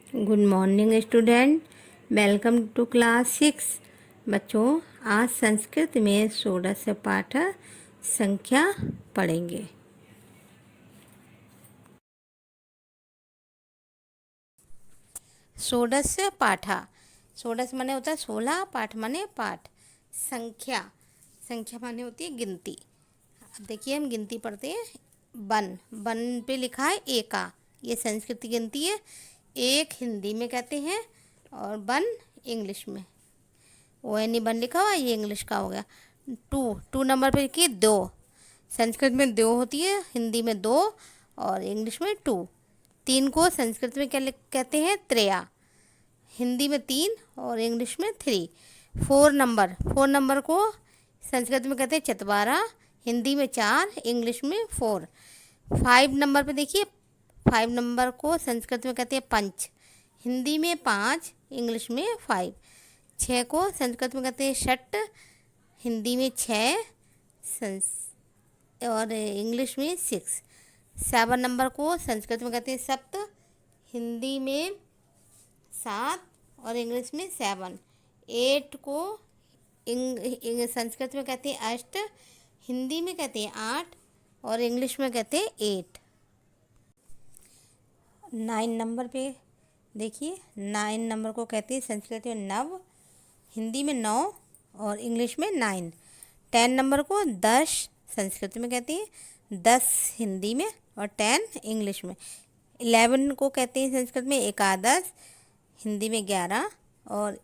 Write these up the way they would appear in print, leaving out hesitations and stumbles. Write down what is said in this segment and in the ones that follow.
Good morning student. Welcome to class 6। बच्चों, आज संस्कृत में षोडश पाठ संख्या पढ़ेंगे। षोडश पाठ, षोडश माने होता है 16, पाठ माने पाठ। संख्या, संख्या माने होती है गिनती। अब देखिए हम गिनती पढ़ते हैं। वन, वन पे लिखा है एका, ये संस्कृत की गिनती है। एक हिंदी में कहते हैं और वन इंग्लिश में। ओ एन ई वन लिखा हुआ, ये इंग्लिश का हो गया। टू, टू नंबर पे लिखिए दो। संस्कृत में दो होती है, हिंदी में दो और इंग्लिश में टू। तीन को संस्कृत में क्या कहते हैं? त्रेया। हिंदी में तीन और इंग्लिश में three. Four number, four number को संस्कृत में कहते हैं चतवारा, हिंदी में चार, इंग्लिश में फोर। फाइव नंबर पे देखिए, फाइव नंबर को संस्कृत में कहते हैं पंच, हिंदी में पाँच, इंग्लिश में फाइव। छः को संस्कृत में कहते हैं षट, हिंदी में छः और इंग्लिश में सिक्स। सेवन नंबर को संस्कृत में कहते हैं सप्त, हिंदी में सात और इंग्लिश में सेवन। एट को संस्कृत में कहते हैं अष्ट, हिंदी में कहते हैं आठ और इंग्लिश में कहते हैं एट। नाइन नंबर पे देखिए, नाइन नंबर को कहते हैं संस्कृत में नव, हिंदी में नौ और इंग्लिश में नाइन। टेन नंबर को दस संस्कृत में कहते हैं दस, हिंदी में और टेन इंग्लिश में। 11 को कहते हैं संस्कृत में एकादश, हिंदी में 11 और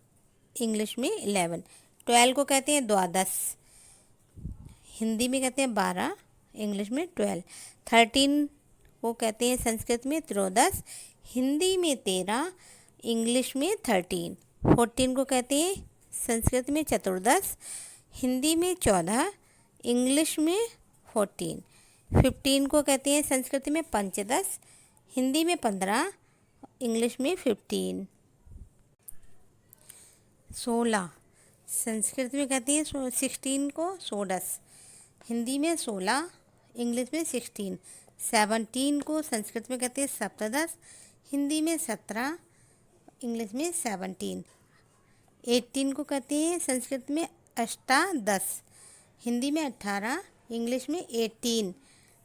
इंग्लिश में 11। 12 को कहते हैं द्वादश, हिंदी में कहते हैं 12, इंग्लिश में 12। 13 को कहते हैं संस्कृत में त्रयोदश, हिंदी में 13, इंग्लिश में 13। 14 को कहते हैं संस्कृत में चतुर्दश, हिंदी में 14, इंग्लिश में 14। 15 को कहते हैं संस्कृत में पंचदश, हिंदी में 15, इंग्लिश में 15। 16 संस्कृत में कहते हैं 16 को षोडश, हिंदी में 16, इंग्लिश में 16। 17 को संस्कृत में कहते हैं सप्तदश, हिंदी में 17, इंग्लिश में 17। 18 को कहते हैं संस्कृत में अष्टादश, हिंदी में 18, इंग्लिश में 18।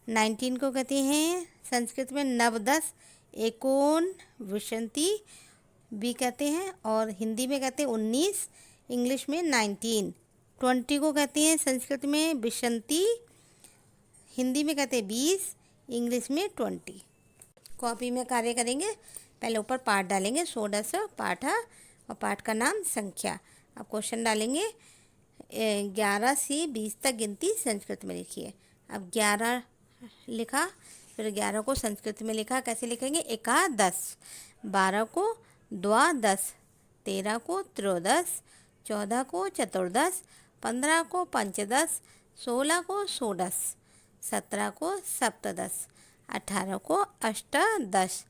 19 को कहते हैं संस्कृत में नवदश, एकोन विंशति भी कहते हैं और हिंदी में कहते हैं 19, इंग्लिश में 19। 20 को कहते हैं संस्कृत में विंशति, हिंदी में कहते हैं 20, इंग्लिश में 20। कॉपी में कार्य करेंगे। पहले ऊपर पाठ डालेंगे, षोडश पाठ और पाठ का नाम संख्या। अब क्वेश्चन डालेंगे 11 से 20 तक गिनती संस्कृत में लिखिए। अब 11 लिखा, फिर 11 को संस्कृत में लिखा, कैसे लिखेंगे? एकादश। 12 को द्वादश, 13 को त्रयोदश, 14 को चतुर्दश, 15 को पंचदश, 16 को षोडश, 17 को सप्तदश, 18 को अष्टादश,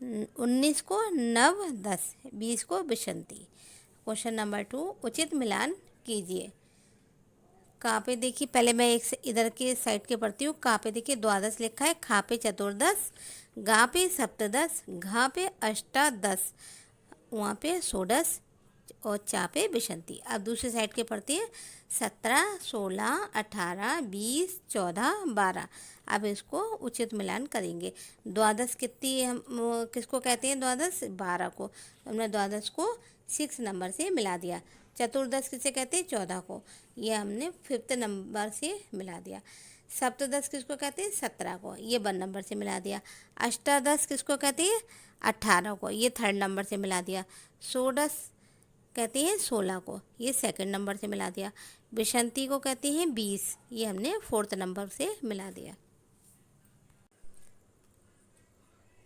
19 को नवदश, 20 को विंशति। क्वेश्चन नंबर 2, उचित मिलान कीजिए। का पे देखिए, पहले मैं एक इधर के साइड के पढ़ती हूँ। का पे देखिए द्वादश लिखा है, खा पे चतुर्दश, गा पे सप्तदश, घा पे अष्टादश, वहाँ पे षोडश और चा पे विंशति। अब दूसरे साइड के पढ़ते हैं 17, 16, 18, 20, 14, 12। अब इसको उचित मिलान करेंगे। द्वादश कितनी हम किसको कहते हैं? द्वादश 12 को। हमने द्वादश को 6 नंबर से मिला दिया। चतुर्दश किसे कहते हैं? 14 को। ये हमने 5th नंबर से मिला दिया। सप्तदश किसको कहते हैं? 17 को। ये 1 नंबर से मिला दिया। अष्टादश किसको कहते हैं? 18 को। ये 3rd नंबर से मिला दिया। षोडश कहते हैं 16 को, ये 2nd नंबर से मिला दिया। विंशति को कहते हैं 20, ये हमने 4th नंबर से मिला दिया।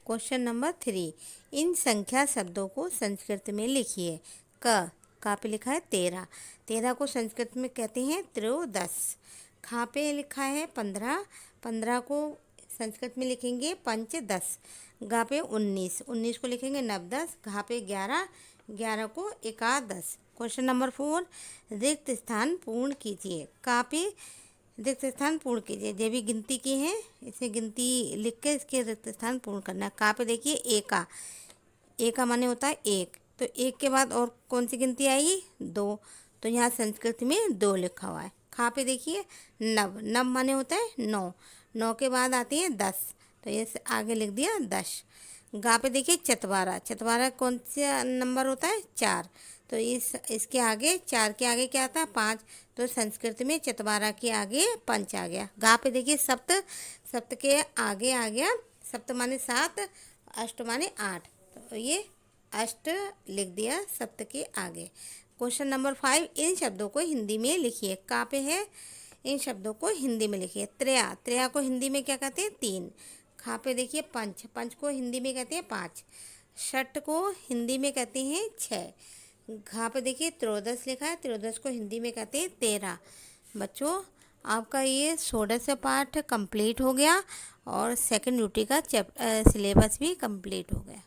क्वेश्चन नंबर 3, इन संख्या शब्दों को संस्कृत में लिखिए। का पे लिखा है 13, 13 को संस्कृत में कहते हैं त्रयोदश। खा पे लिखा है 15, 15 को संस्कृत में लिखेंगे पंचदश। गा पे 19, 19 को लिखेंगे नवदश। घा पे 11, 11 को एकादश। क्वेश्चन नंबर 4, रिक्त स्थान पूर्ण कीजिए। का पे रिक्त स्थान पूर्ण कीजिए। जो भी गिनती की है, इसे गिनती लिख के इसके रिक्त स्थान पूर्ण करना है। का पे देखिए एका, ए का माने होता है एक, तो एक के बाद और कौन सी गिनती आएगी? दो, तो यहाँ संस्कृत में दो लिखा हुआ है। खा पे देखिए नव, नव माने होता है नौ, नौ के बाद आती है 10, तो ये आगे लिख दिया 10। गा पे देखिए चतवारा, चतवारा कौन सा नंबर होता है? 4, तो इसके आगे 4 के आगे क्या आता है? 5, तो संस्कृत में चतवारा के आगे पंच आ गया। गा पे देखिए सप्त, सप्त के आगे आ गया, सप्त माने 7, अष्ट माने 8, तो ये अष्ट लिख दिया सप्त के आगे। क्वेश्चन नंबर 5, इन शब्दों को हिंदी में लिखिए। का पे है, इन शब्दों को हिंदी में लिखिए। त्र्या, त्र्या को हिंदी में क्या कहते हैं? 3। खा पे देखिए पंच, पंच को हिंदी में कहते हैं 5। षट को हिंदी में कहते हैं 6। घा पे देखिए त्रयोदश लिखा है, त्रयोदश को हिंदी में कहते हैं 13। बच्चों आपका ये षोडश पाठ कंप्लीट हो गया और सेकंड यूटी का सिलेबस भी कंप्लीट हो गया।